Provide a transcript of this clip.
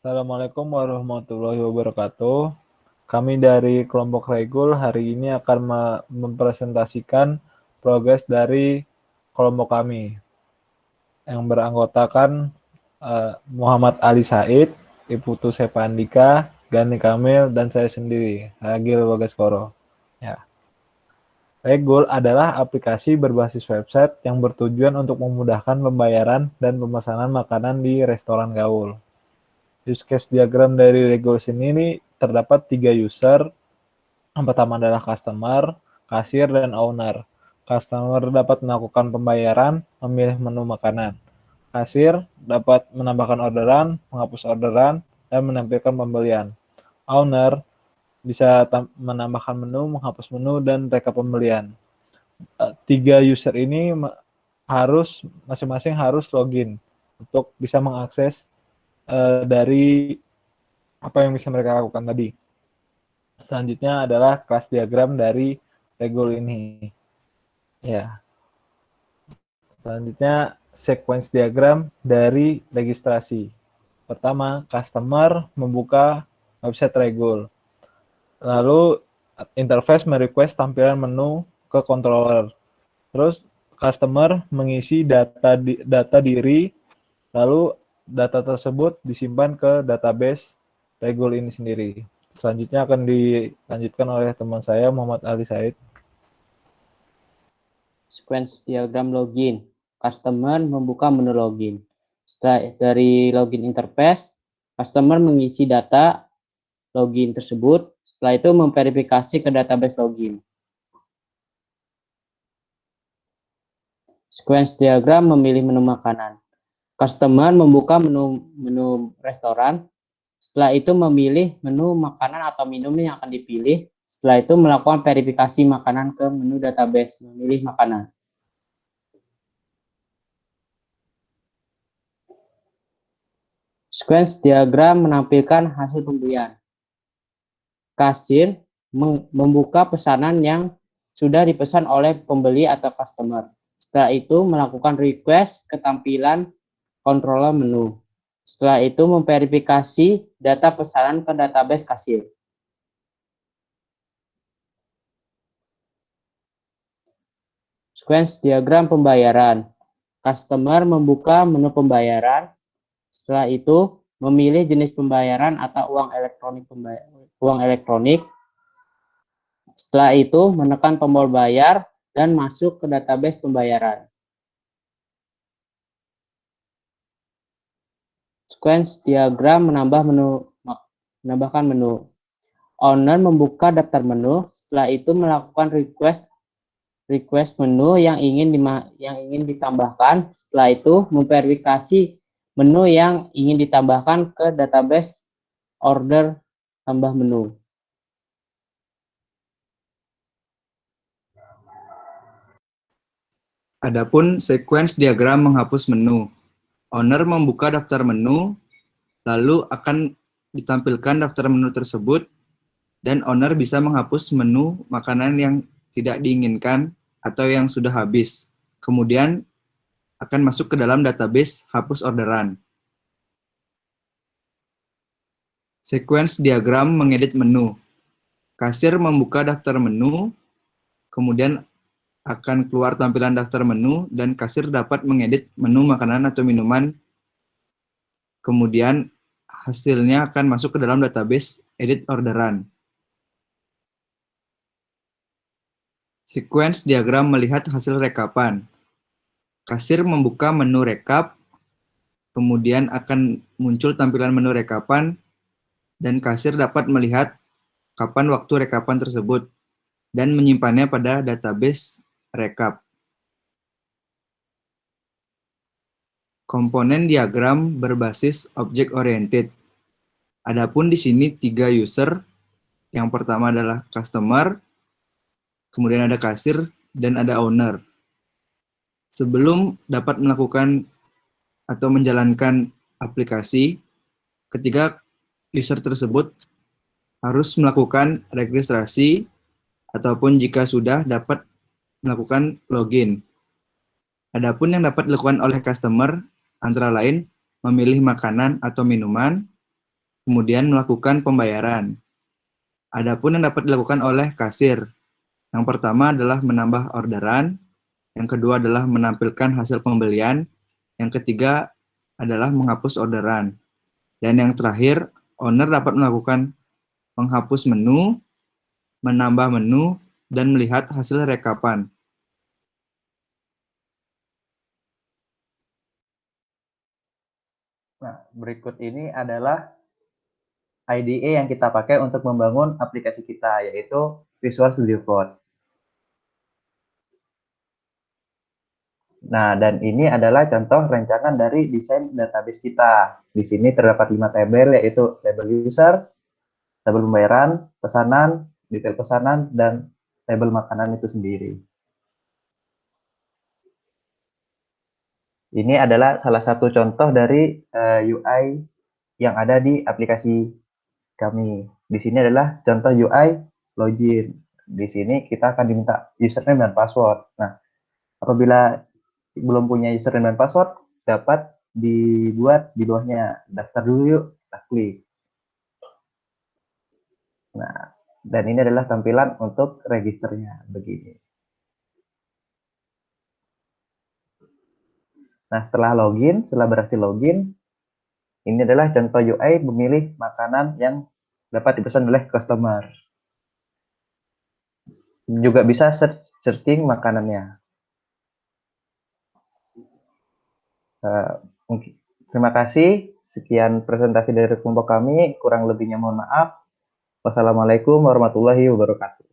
Assalamualaikum warahmatullahi wabarakatuh. Kami dari kelompok Regul hari ini akan mempresentasikan progres dari kelompok kami yang beranggotakan Muhammad Ali Said, Iputu Sepa Andika, Gani Kamil, dan saya sendiri, Agil Bagaskoro. Ya. Regul adalah aplikasi berbasis website yang bertujuan untuk memudahkan pembayaran dan pemesanan makanan di restoran gaul. Use case diagram dari Regul ini terdapat 3 user. Yang pertama adalah customer, kasir, dan owner. Customer dapat melakukan pembayaran, memilih menu makanan. Kasir dapat menambahkan orderan, menghapus orderan, dan menampilkan pembelian. Owner bisa menambahkan menu, menghapus menu, dan rekap pembelian. 3 user ini masing-masing harus login untuk bisa mengakses dari apa yang bisa mereka lakukan tadi. Selanjutnya adalah kelas diagram dari Regul ini. Ya. Selanjutnya sequence diagram dari registrasi. Pertama, customer membuka website Regul. Lalu interface merequest tampilan menu ke controller. Terus customer mengisi data diri, lalu data tersebut disimpan ke database Regul ini sendiri. Selanjutnya akan dilanjutkan oleh teman saya, Muhammad Ali Said. Sequence diagram login. Customer membuka menu login. Setelah dari login interface, customer mengisi data login tersebut. Setelah itu memverifikasi ke database login. Sequence diagram memilih menu makanan. Customer membuka menu restoran. Setelah itu memilih menu makanan atau minum yang akan dipilih. Setelah itu melakukan verifikasi makanan ke menu database, memilih makanan. Sequence diagram menampilkan hasil pembelian. Kasir membuka pesanan yang sudah dipesan oleh pembeli atau customer. Setelah itu melakukan request ke tampilan controller menu. Setelah itu memverifikasi data pesanan ke database kasir. Sequence diagram pembayaran. Customer membuka menu pembayaran. Setelah itu memilih jenis pembayaran atau uang elektronik. Setelah itu menekan tombol bayar dan masuk ke database pembayaran. Sequence diagram menambahkan menu. Owner membuka daftar menu. Setelah itu melakukan request menu yang ingin ditambahkan. Setelah itu memverifikasi menu yang ingin ditambahkan ke database order tambah menu. Adapun sequence diagram menghapus menu. Owner membuka daftar menu, lalu akan ditampilkan daftar menu tersebut, dan owner bisa menghapus menu makanan yang tidak diinginkan atau yang sudah habis. Kemudian akan masuk ke dalam database hapus orderan. Sequence diagram mengedit menu. Kasir membuka daftar menu, kemudian akan keluar tampilan daftar menu, dan kasir dapat mengedit menu makanan atau minuman. Kemudian hasilnya akan masuk ke dalam database edit orderan. Sequence diagram melihat hasil rekapan. Kasir membuka menu rekap, kemudian akan muncul tampilan menu rekapan, dan kasir dapat melihat kapan waktu rekapan tersebut dan menyimpannya pada database rekap. Komponen diagram berbasis object oriented. Adapun di sini 3 user. Yang pertama adalah customer, kemudian ada kasir, dan ada owner. Sebelum dapat melakukan atau menjalankan aplikasi, ketiga user tersebut harus melakukan registrasi, ataupun jika sudah dapat melakukan login. Adapun yang dapat dilakukan oleh customer antara lain memilih makanan atau minuman, kemudian melakukan pembayaran. Adapun yang dapat dilakukan oleh kasir, yang pertama adalah menambah orderan, yang kedua adalah menampilkan hasil pembelian, yang ketiga adalah menghapus orderan, dan yang terakhir, owner dapat melakukan menghapus menu, menambah menu, dan melihat hasil rekapan. Nah, berikut ini adalah IDE yang kita pakai untuk membangun aplikasi kita, yaitu Visual Studio Code. Nah, dan ini adalah contoh rancangan dari desain database kita. Di sini terdapat 5 tabel, yaitu tabel user, tabel pembayaran, pesanan, detail pesanan, dan tabel makanan itu sendiri. Ini adalah salah satu contoh dari UI yang ada di aplikasi kami. Di sini adalah contoh UI login. Di sini kita akan diminta username dan password. Nah, apabila belum punya username dan password, dapat dibuat di bawahnya. Daftar dulu yuk, kita klik. Nah, dan ini adalah tampilan untuk registernya, begini. Nah, setelah berhasil login, ini adalah contoh UI memilih makanan yang dapat dipesan oleh customer. Juga bisa searching makanannya. Terima kasih. Sekian presentasi dari kelompok kami. Kurang lebihnya mohon maaf. Wassalamualaikum warahmatullahi wabarakatuh.